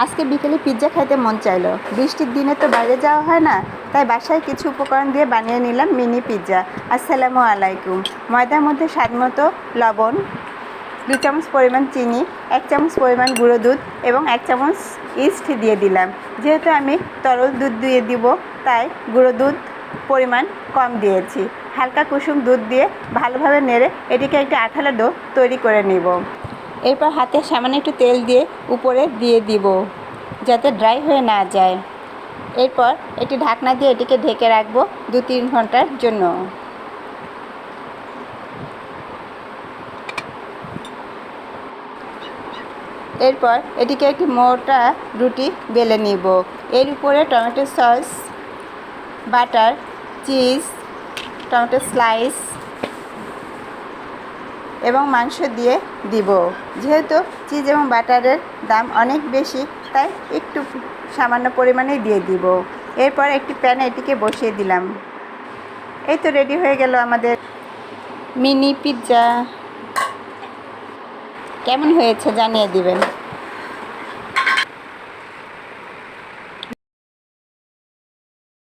আজকে বিকেলে পিৎজা খাইতে মন চাইলো। বৃষ্টির দিনে তো বাইরে যাওয়া হয় না, তাই বাসায় কিছু উপকরণ দিয়ে বানিয়ে নিলাম মিনি পিৎজা। আসসালামু আলাইকুম। ময়দার মধ্যে স্বাদমতো লবণ, 2 চামচ পরিমাণ চিনি, 1 চামচ পরিমাণ গুঁড়ো দুধ এবং 1 চামচ ইস্ট দিয়ে দিলাম। যেহেতু আমি তরল দুধ দিয়ে দিব, তাই গুঁড়ো দুধ পরিমাণ কম দিয়েছি। হালকা কুসুম দুধ দিয়ে ভালোভাবে নেড়ে এটিকে একটি আঠালো ডো তৈরি করে নিব। এরপর হাতে সামান্য একটু তেল দিয়ে উপরে দিয়ে দিব, যাতে ড্রাই হয়ে না যায়। এরপর একটি ঢাকনা দিয়ে এটিকে ঢেকে রাখবো 2-3 ঘন্টার জন্য। এরপর এটিকে একটি মোটা রুটি বেলে নিব। এর উপরে tomato sauce, butter, cheese, tomato slice এবং মাংস দিয়ে দিব। যেহেতু চিজ এবং বাটারের দাম অনেক বেশি, তাই একটু সামান্য পরিমাণেই দিয়ে দিব। এরপর একটি প্যানে এটিকে বসিয়ে দিলাম। এই তো রেডি হয়ে গেল আমাদের মিনি পিৎজা। কেমন হয়েছে জানিয়ে দিবেন।